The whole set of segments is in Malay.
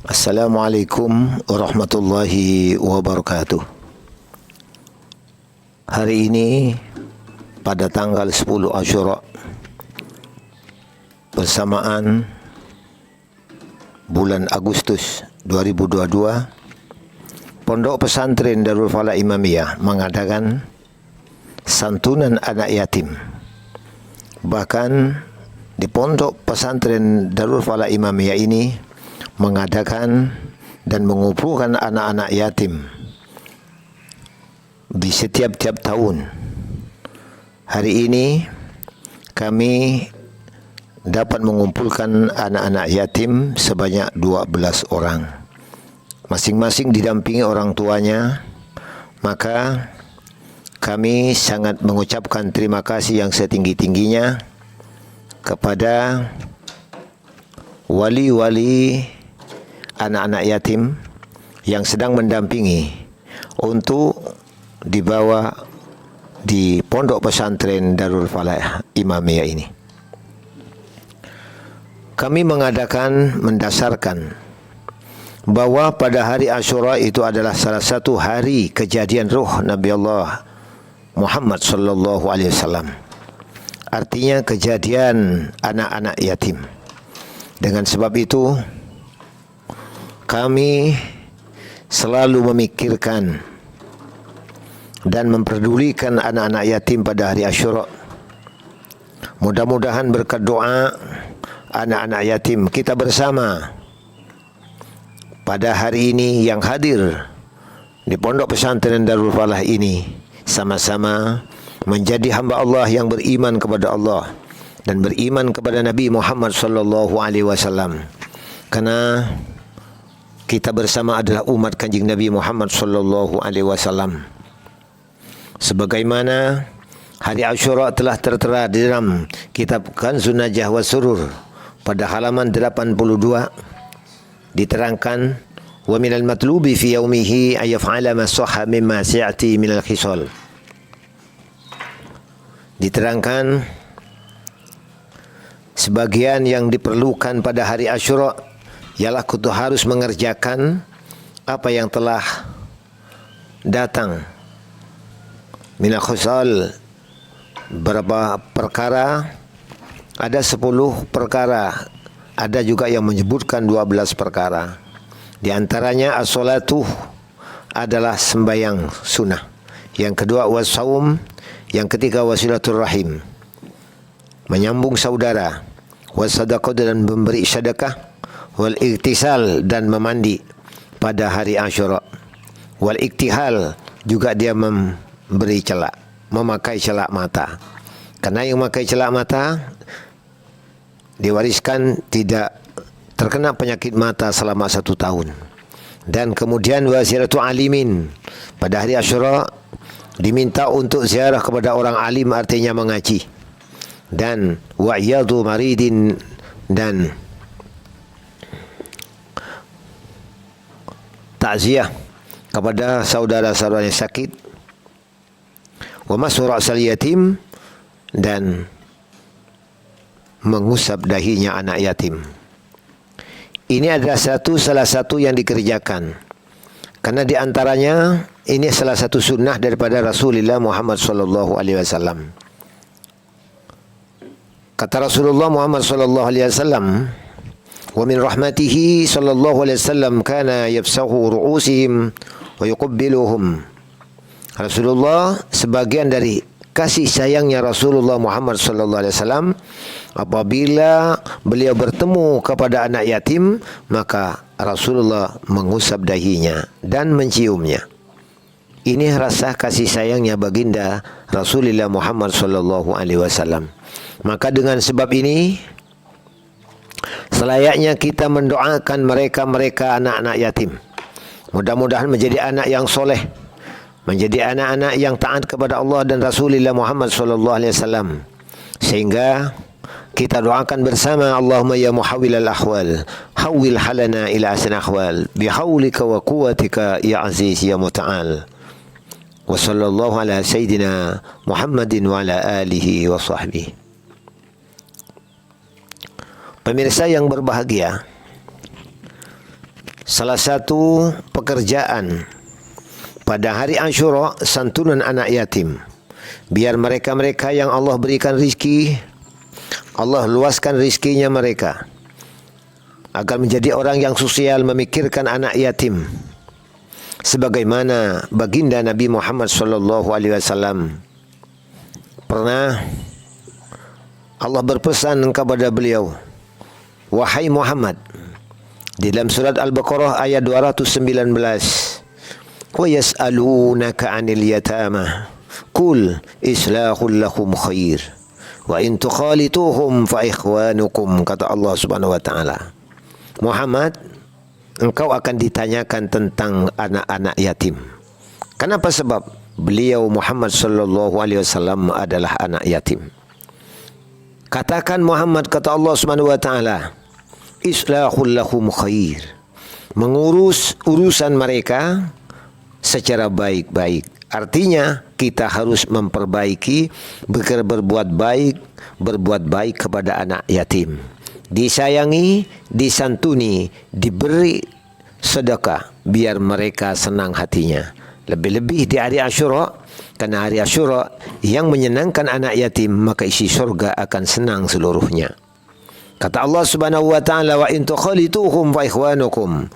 Assalamualaikum warahmatullahi wabarakatuh. Hari ini pada tanggal 10 Asyura bersamaan bulan Agustus 2022, Pondok Pesantren Darul Falah Imamiyah mengadakan santunan anak yatim. Bahkan di Pondok Pesantren Darul Falah Imamiyah ini mengadakan dan mengumpulkan anak-anak yatim di setiap-tiap tahun. Hari ini kami dapat mengumpulkan anak-anak yatim sebanyak 12 orang. Masing-masing didampingi orang tuanya. Maka kami sangat mengucapkan terima kasih yang setinggi-tingginya kepada wali-wali anak-anak yatim yang sedang mendampingi untuk dibawa di Pondok Pesantren Darul Falah Imamiyah ini. Kami mengadakan mendasarkan bahwa pada hari Asyura itu adalah salah satu hari kejadian ruh Nabi Allah Muhammad sallallahu alaihi wasallam. Artinya kejadian anak-anak yatim. Dengan sebab itu kami selalu memikirkan dan memperdulikan anak-anak yatim pada hari Asyura. Mudah-mudahan berkat doa anak-anak yatim kita bersama pada hari ini yang hadir di Pondok Pesantren Darul Falah ini sama-sama menjadi hamba Allah yang beriman kepada Allah dan beriman kepada Nabi Muhammad sallallahu alaihi wasallam. Karena kita bersama adalah umat Kanjeng Nabi Muhammad sallallahu alaihi wasallam. Sebagaimana hari Asyura telah tertera di dalam kitab Kanzun Najah wa Surur pada halaman 82 diterangkan wa minal matlubi fi yaumihi ay yaf'ala ma sahha mimma si'ati minal khisal. Diterangkan sebagian yang diperlukan pada hari Asyura ialah kita harus mengerjakan apa yang telah datang minal khisal. Berapa perkara? Ada 10 perkara. Ada juga yang menyebutkan 12 perkara. Di antaranya as-salatu adalah sembahyang sunnah. Yang kedua was-saum. Yang ketiga wasilatul rahim, menyambung saudara. Was-sadaqah dan memberi sedekah. Wal-iktisal dan memandi pada hari Asyura. Wal-iktihal juga dia memberi celak, memakai celak mata. Karena yang memakai celak mata diwariskan tidak terkena penyakit mata selama 1 tahun. Dan kemudian waziratu alimin, pada hari Asyura diminta untuk ziarah kepada orang alim, artinya mengaji. Dan wa'iyadu maridin, dan takziah kepada saudara-saudara yang sakit. Wa mashu ra'sal yatim, dan mengusap dahinya anak yatim. Ini adalah salah satu yang dikerjakan. Karena di antaranya ini salah satu sunnah daripada Rasulullah Muhammad sallallahu alaihi wasallam. Kata Rasulullah Muhammad sallallahu alaihi wasallam, "Wa min rahmatihi sallallahu alaihi wasallam kana yafsahu ru'usihim wa yuqabbiluhum." Rasulullah, sebagian dari kasih sayangnya Rasulullah Muhammad sallallahu alaihi wasallam, apabila beliau bertemu kepada anak yatim, maka Rasulullah mengusap dahinya dan menciumnya. Ini rasa kasih sayangnya baginda Rasulullah Muhammad sallallahu alaihi wasallam. Maka dengan sebab ini selayaknya kita mendoakan mereka anak-anak yatim. Mudah-mudahan menjadi anak yang soleh, menjadi anak-anak yang taat kepada Allah dan Rasulullah Muhammad sallallahu alaihi wasallam. Sehingga kita doakan bersama, Allahumma ya muhawwilal ahwal, hawwil halana ila ahsan ahwal, bihaulika wa quwwatika ya aziz ya muta'al. Wa sallallahu ala sayyidina Muhammadin wa ala alihi wa sahbihi. Pemirsa yang berbahagia, salah satu pekerjaan pada hari Asyura santunan anak yatim. Biar mereka-mereka yang Allah berikan rizki, Allah luaskan rizkinya mereka, agar menjadi orang yang sosial, memikirkan anak yatim. Sebagaimana baginda Nabi Muhammad sallallahu alaihi wasallam pernah Allah berpesan kepada beliau, wahai Muhammad, di dalam surat Al-Baqarah ayat 219, wa yas'alunaka 'anil yatama qul islahul lahum khair wa in tukhalituhum fa ikhwanukum, kata Allah Subhanahu wa taala. Muhammad, engkau akan ditanyakan tentang anak-anak yatim. Kenapa? Sebab beliau Muhammad sallallahu alaihi wasallam adalah anak yatim. Katakan Muhammad, kata Allah Subhanahu wa taala, islahul lahum khair, mengurus urusan mereka secara baik-baik. Artinya kita harus memperbaiki, berbuat baik kepada anak yatim. Disayangi, disantuni, diberi sedekah biar mereka senang hatinya. Lebih-lebih di hari Asyura, karena hari Asyura yang menyenangkan anak yatim, maka isi surga akan senang seluruhnya. Kata Allah Subhanahu wa taala, wa in tukhalituhum fa ikhwanukum.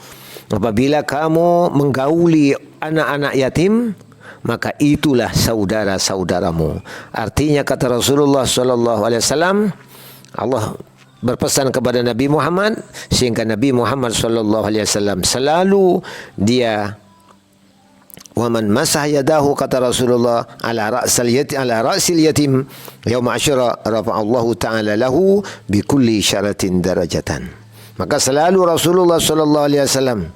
Apabila kamu menggauli anak-anak yatim, maka itulah saudara-saudaramu. Artinya kata Rasulullah sallallahu alaihi wasallam, Allah berpesan kepada Nabi Muhammad, sehingga Nabi Muhammad sallallahu alaihi wasallam selalu dia wa man masah yadahu, kata Rasulullah, ala ra'sil yatim yaum Asyura rafa'allahu ta'ala lahu bi kulli syaratin darajatan. Maka selalu Rasulullah sallallahu alaihi wasallam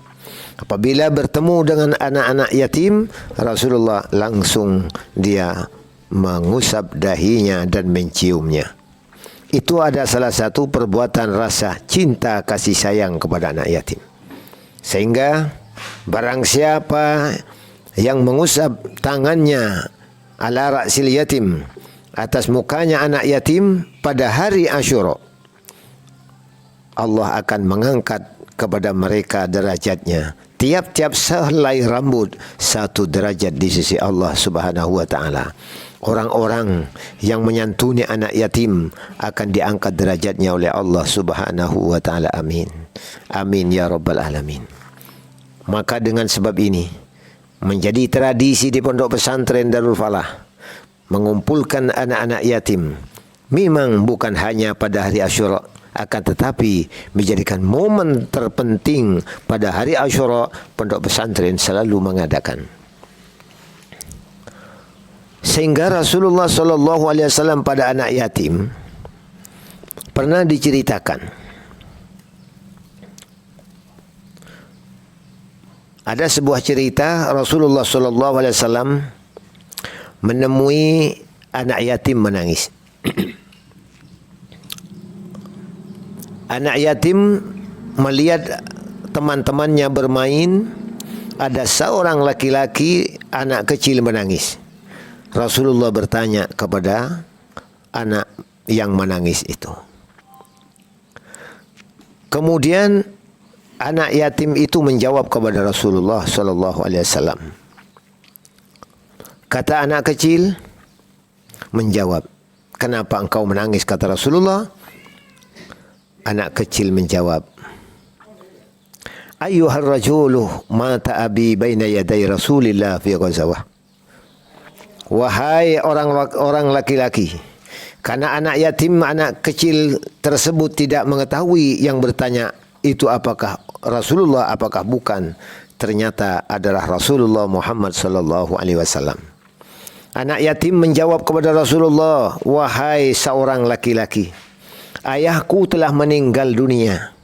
apabila bertemu dengan anak-anak yatim, Rasulullah langsung dia mengusap dahinya dan menciumnya. Itu ada salah satu perbuatan rasa cinta kasih sayang kepada anak yatim. Sehingga barang siapa yang mengusap tangannya ala ra'sil yatim, atas mukanya anak yatim pada hari Asyura, Allah akan mengangkat kepada mereka derajatnya. Tiap-tiap sehelai rambut satu derajat di sisi Allah Subhanahu wa taala. Orang-orang yang menyantuni anak yatim akan diangkat derajatnya oleh Allah Subhanahu wa taala. Amin. Amin ya rabbal alamin. Maka dengan sebab ini menjadi tradisi di pondok pesantren Darul Falah mengumpulkan anak-anak yatim. Memang bukan hanya pada hari Asyura, akan tetapi menjadikan momen terpenting pada hari Asyura, pondok pesantren selalu mengadakan. Sehingga Rasulullah sallallahu alaihi wasallam pada anak yatim pernah diceritakan, ada sebuah cerita Rasulullah sallallahu alaihi wasallam menemui anak yatim menangis. Anak yatim melihat teman-temannya bermain, ada seorang laki-laki anak kecil menangis. Rasulullah bertanya kepada anak yang menangis itu. Kemudian anak yatim itu menjawab kepada Rasulullah sallallahu alaihi wasallam. Kata anak kecil menjawab, "Kenapa engkau menangis?" kata Rasulullah. Anak kecil menjawab, "Ayyuhar rajulu mata abi baina yaday Rasulillah fi ghazawah." Wahai orang laki-laki, karena anak yatim, anak kecil tersebut tidak mengetahui yang bertanya itu apakah Rasulullah, apakah bukan. Ternyata adalah Rasulullah Muhammad sallallahu alaihi wasallam. Anak yatim menjawab kepada Rasulullah, "Wahai seorang laki-laki, ayahku telah meninggal dunia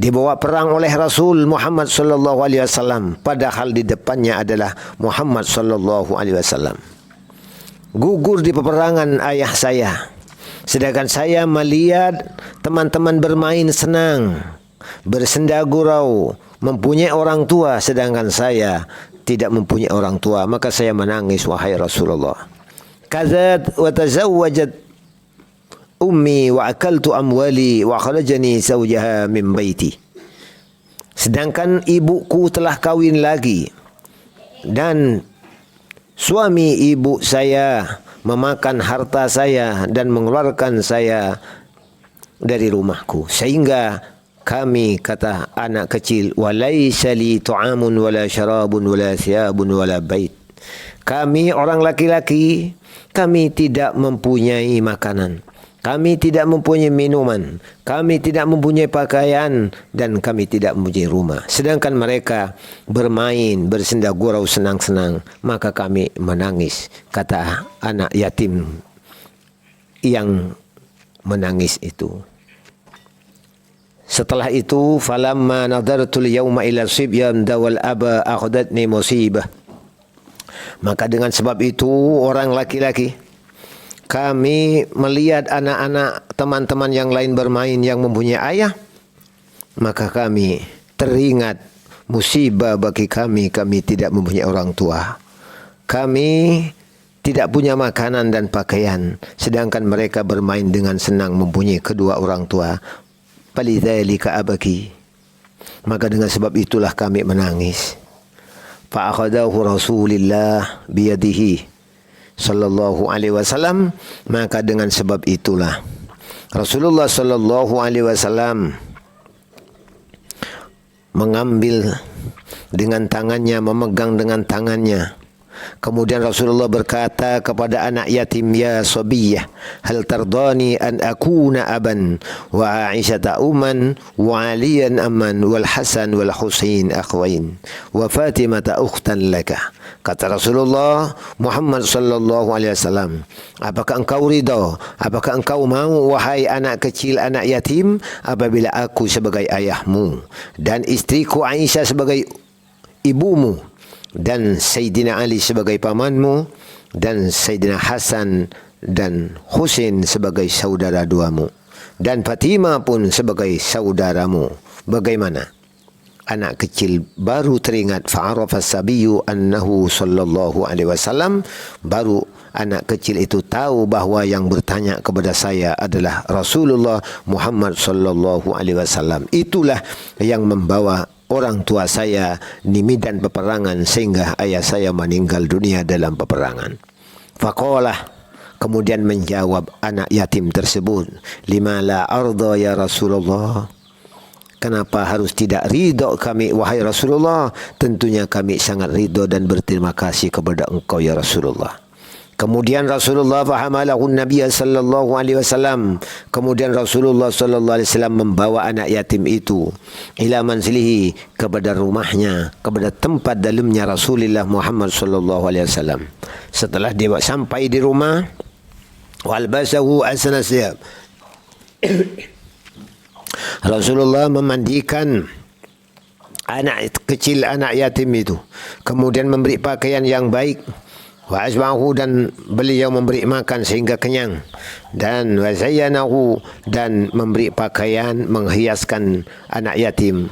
dibawa perang oleh Rasul Muhammad sallallahu alaihi wasallam, padahal di depannya adalah Muhammad sallallahu alaihi wasallam. Gugur di peperangan ayah saya, sedangkan saya melihat teman-teman bermain senang, bersenda gurau, mempunyai orang tua, sedangkan saya tidak mempunyai orang tua, maka saya menangis wahai Rasulullah. Kazat wa tazawwajat ummi wa akaltu amwali wa kharajani zawjaha min baiti." sedangkan ibuku telah kawin lagi dan suami ibu saya memakan harta saya dan mengeluarkan saya dari rumahku, sehingga kami, kata anak kecil, walaysa li tu'amun wala syarabun wala thiyabun wala bait, kami orang laki-laki, kami tidak mempunyai makanan, kami tidak mempunyai minuman, kami tidak mempunyai pakaian, dan kami tidak mempunyai rumah. Sedangkan mereka bermain, bersenda gurau, senang-senang, maka kami menangis, kata anak yatim yang menangis itu. Setelah itu, falamma nadartul yawma ila sibyan dawal aba akhadatni musibah. Maka dengan sebab itu orang laki-laki, kami melihat anak-anak teman-teman yang lain bermain yang mempunyai ayah, maka kami teringat musibah bagi kami, kami tidak mempunyai orang tua. Kami tidak punya makanan dan pakaian, sedangkan mereka bermain dengan senang mempunyai kedua orang tua. Falidzalika abaki, maka dengan sebab itulah kami menangis. Fa akhadahu Rasulullah biyadihi sallallahu alaihi wasallam, maka dengan sebab itulah Rasulullah sallallahu alaihi wasallam mengambil dengan tangannya, memegang dengan tangannya. Kemudian Rasulullah berkata kepada anak yatim, ya sabiyah, hal tardani an akuna aban wa Aisyata umman wa Aliyan amman wal Hasan wal Husain akhwain wa Fatimata ukhtan laka. Kata Rasulullah Muhammad sallallahu alaihi wasallam, apakah engkau ridha, apakah engkau mau wahai anak kecil, anak yatim, apabila aku sebagai ayahmu dan istriku Aisyah sebagai ibumu dan Sayyidina Ali sebagai pamanmu dan Sayyidina Hasan dan Husain sebagai saudara duamu dan Fatimah pun sebagai saudaramu. Bagaimana? Anak kecil baru teringat, fa'arafa as-sabiyyu annahu sallallahu alaihi wasallam, baru anak kecil itu tahu bahwa yang bertanya kepada saya adalah Rasulullah Muhammad sallallahu alaihi wasallam. Itulah yang membawa orang tua saya di medan peperangan sehingga ayah saya meninggal dunia dalam peperangan. Faqalah, kemudian menjawab anak yatim tersebut, lima la arda ya Rasulullah, kenapa harus tidak ridho kami wahai Rasulullah? Tentunya kami sangat ridho dan berterima kasih kepada engkau ya Rasulullah. Kemudian Rasulullah fahamalahu Nabi sallallahu alaihi wasallam. Kemudian Rasulullah sallallahu alaihi wasallam membawa anak yatim itu ila manzilihi, kepada rumahnya, kepada tempat dalamnya Rasulullah Muhammad sallallahu alaihi wasallam. Setelah dia sampai di rumah, walbasahu asna siyab, Rasulullah memandikan anak kecil, anak yatim itu, kemudian memberi pakaian yang baik. Wa asbahu, dan beliau memberi makan sehingga kenyang, dan wa zayyanahu, dan memberi pakaian, menghiaskan anak yatim,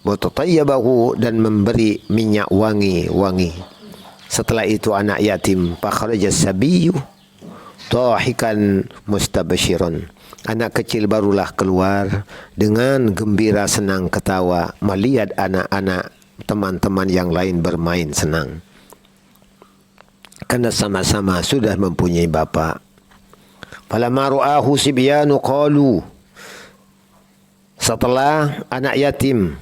wa tatayyabahu, dan memberi minyak wangi-wangi. Setelah itu anak yatim, fa kharaja as-sabiyyu dahikan mustabshiran, anak kecil barulah keluar dengan gembira, senang, ketawa melihat anak-anak teman-teman yang lain bermain senang, karena sama-sama sudah mempunyai bapa. Falamma ra'ahu sibyanu qalu, setelah anak yatim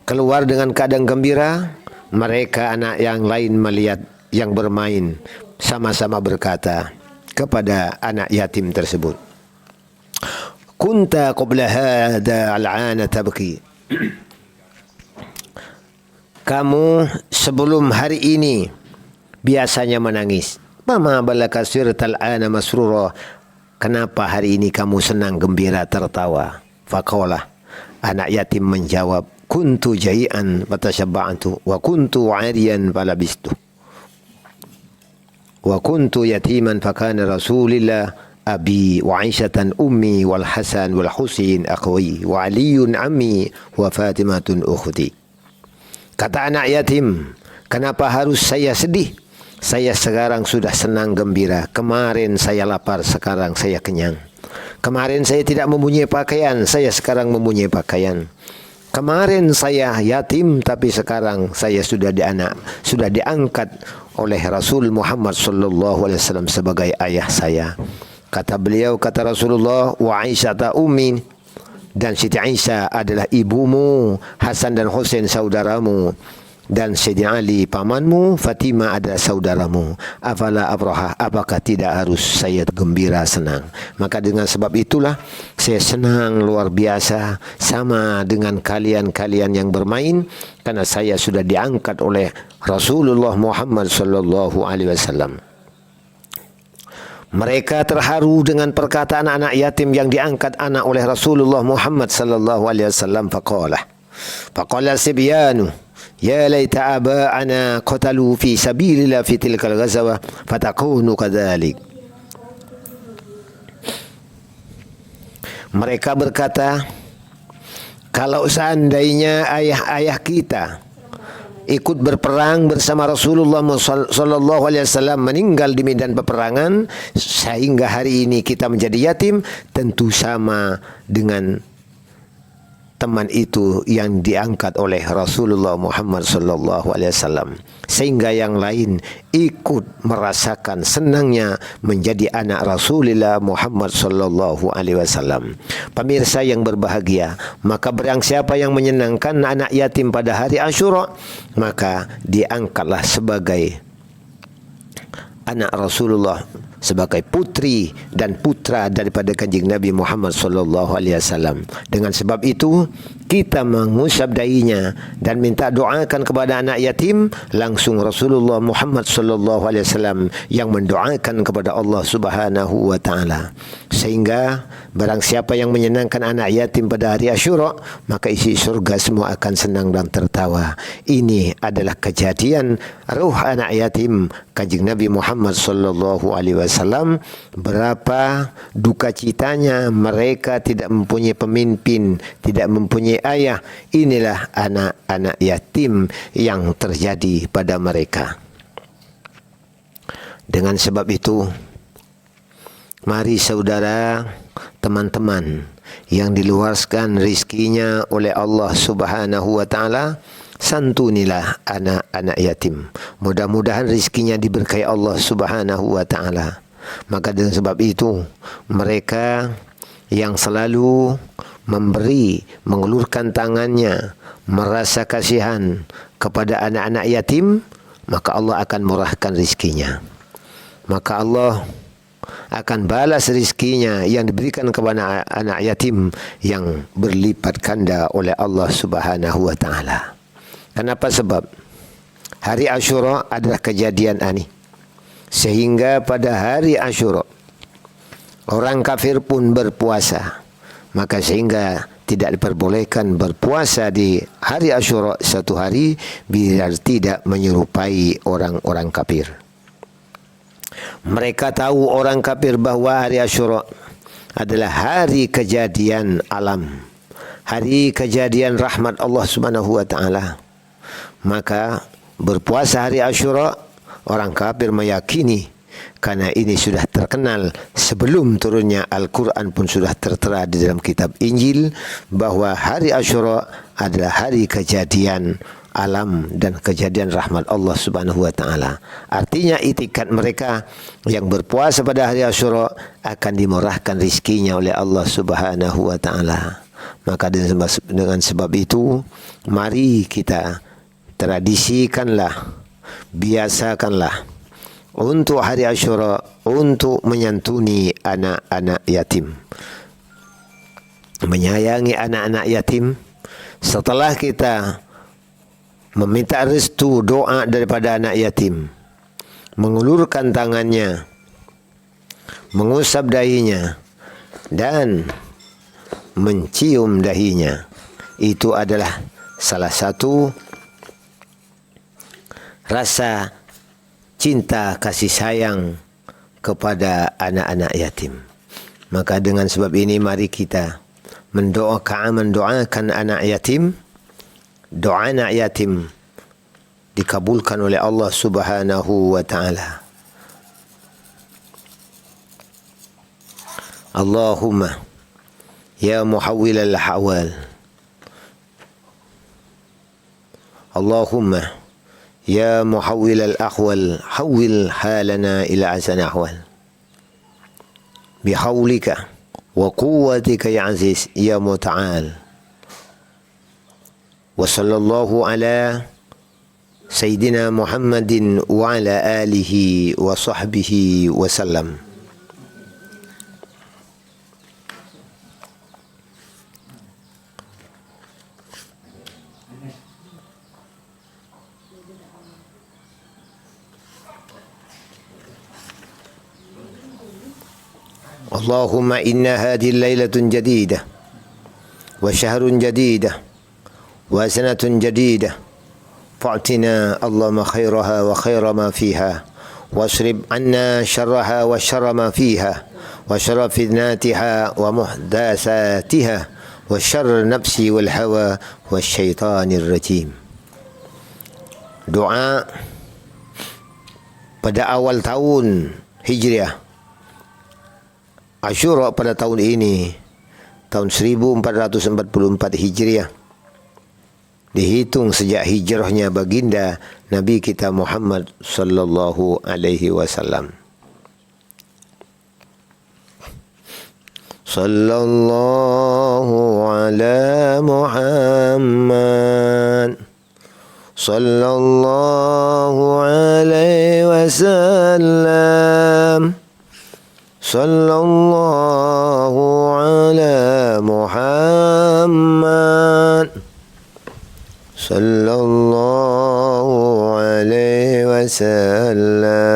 keluar dengan keadaan gembira, mereka anak yang lain melihat yang bermain, sama-sama berkata kepada anak yatim tersebut, kunta qabla hadha al'ana tabki, kamu sebelum hari ini biasanya menangis. Mama balaka sirtal ana masrura, kenapa hari ini kamu senang, gembira, tertawa? Faqala, anak yatim menjawab, kuntu jai'an fatashabba'tu wa kuntu 'ariyan falabistu wa kuntu yatiman fakana Rasulillah abi wa Aisyatan ummi wal Hasan wal Husain akhwi wa Aliyun ammi wa Fatimatun ukhti. Kata anak yatim, kenapa harus saya sedih? Saya sekarang sudah senang gembira. Kemarin saya lapar, sekarang saya kenyang. Kemarin saya tidak mempunyai pakaian, saya sekarang mempunyai pakaian. Kemarin saya yatim, tapi sekarang saya sudah diangkat oleh Rasul Muhammad sallallahu alaihi wasallam sebagai ayah saya. Kata beliau, kata Rasulullah, wa Aisyah ta ummi, dan Siti Aisyah adalah ibumu, Hasan dan Husain saudaramu, dan Sayyidina Ali pamanmu, Fatimah adalah saudaramu. Afala abraha, apakah tidak harus saya gembira senang? Maka dengan sebab itulah saya senang luar biasa sama dengan kalian-kalian yang bermain, karena saya sudah diangkat oleh Rasulullah Muhammad sallallahu alaihi wasallam. Mereka terharu dengan perkataan anak yatim yang diangkat anak oleh Rasulullah Muhammad sallallahu alaihi wasallam. Faqala sibyanu ya laita aba'ana qatalu fi sabilillah fi tilkal ghazwah fatakunu kadzalik. Mereka berkata, kalau seandainya ayah-ayah kita ikut berperang bersama Rasulullah sallallahu alaihi wasallam meninggal di medan peperangan sehingga hari ini kita menjadi yatim, tentu sama dengan teman itu yang diangkat oleh Rasulullah Muhammad sallallahu alaihi wasallam, sehingga yang lain ikut merasakan senangnya menjadi anak Rasulullah Muhammad sallallahu alaihi wasallam. Pemirsa yang berbahagia, maka barang siapa yang menyenangkan anak yatim pada hari Asyura, maka diangkatlah sebagai anak Rasulullah, sebagai putri dan putra daripada kanjeng Nabi Muhammad sallallahu alaihi wasallam. Dengan sebab itu kita mengusap dahinya dan minta doakan kepada anak yatim, langsung Rasulullah Muhammad sallallahu alaihi wasallam yang mendoakan kepada Allah Subhanahu wa taala. Sehingga barang siapa yang menyenangkan anak yatim pada hari Asyura, maka isi surga semua akan senang dan tertawa. Ini adalah kejadian ruh anak yatim kanjeng Nabi Muhammad sallallahu alaihi wasallam. Berapa duka citanya mereka tidak mempunyai pemimpin, tidak mempunyai ayah. Inilah anak-anak yatim yang terjadi pada mereka. Dengan sebab itu, mari saudara, teman-teman yang diluaskan rizkinya oleh Allah Subhanahu wa taala, santunilah anak-anak yatim. Mudah-mudahan rizkinya diberkahi Allah Subhanahu wa taala. Maka dengan sebab itu, mereka yang selalu memberi, mengulurkan tangannya, merasa kasihan kepada anak-anak yatim, maka Allah akan murahkan rizkinya. Maka Allah akan balas rizkinya yang diberikan kepada anak yatim yang berlipat ganda oleh Allah Subhanahu wa taala. Kenapa? Sebab hari Asyura adalah kejadian ani. Sehingga pada hari Asyura orang kafir pun berpuasa. Maka sehingga tidak diperbolehkan berpuasa di hari Asyura satu hari biar tidak menyerupai orang-orang kafir. Mereka tahu orang kafir bahawa hari Asyura adalah hari kejadian alam, hari kejadian rahmat Allah Subhanahu wa taala. Maka berpuasa hari Asyura, orang kafir meyakini, karena ini sudah terkenal sebelum turunnya Al-Quran pun sudah tertera di dalam kitab Injil, bahawa hari Asyura adalah hari kejadian alam dan kejadian rahmat Allah Subhanahu wa taala. Artinya itikad mereka yang berpuasa pada hari Asyura akan dimurahkan rizkinya oleh Allah Subhanahu wa taala. Maka dengan sebab itu, mari kita tradisikanlah, biasakanlah untuk hari Asyura untuk menyantuni anak-anak yatim, menyayangi anak-anak yatim. Setelah kita meminta restu doa daripada anak yatim, mengulurkan tangannya, mengusap dahinya dan mencium dahinya, itu adalah salah satu rasa cinta kasih sayang kepada anak-anak yatim. Maka dengan sebab ini mari kita mendoakan anak yatim. Doa anak yatim dikabulkan oleh Allah Subhanahu wa taala. Allahumma ya muhawwilal ahwal Allahumma ya muhawwil al-ahwal hawwil halana ila ahsani ahwal bihawlika wa quwwatika ya aziz ya muta'al. Wa sallallahu ala Sayyidina Muhammadin wa ala alihi wa sahbihi wa sallam. Allahumma inna hadhihi lailatun jadidah wa syahrun jadidah wa sanatun jadidah fa'tina Allahumma khairaha wa khaira ma fiha wasrib anna syarraha wa syarra ma fiha wa syarra fitnatiha wa muhdasatiha wa syarra nafsi wal hawa wa syaitanir rajim. Doa pada awal tahun Hijriah Asyura pada tahun ini, tahun 1444 Hijriah, dihitung sejak hijrahnya baginda Nabi kita Muhammad sallallahu alaihi wasallam. Sallallahu ala Muhammad sallallahu alaihi wasallam. Sallallahu ala Muhammad sallallahu alaihi wasallam.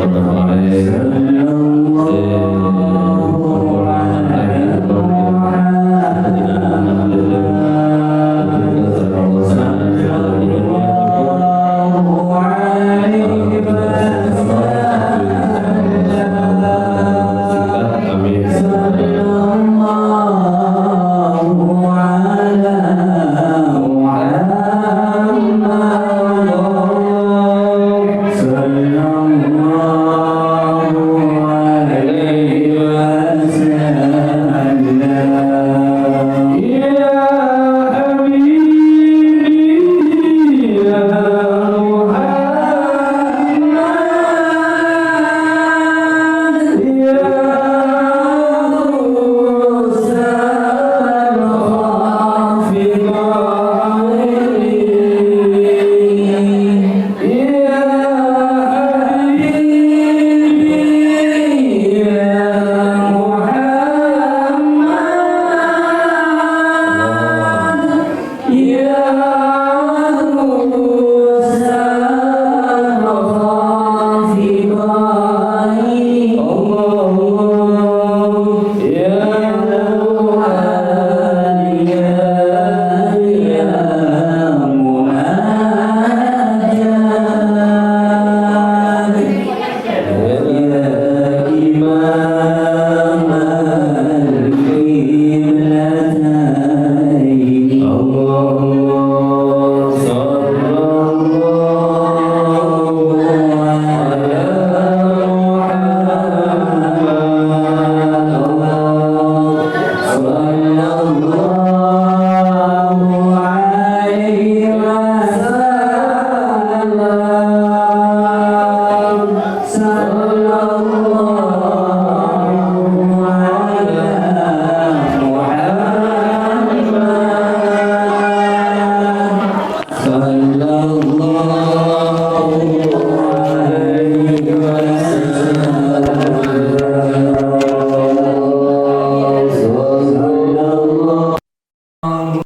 Sallallahu alaihi wasallam.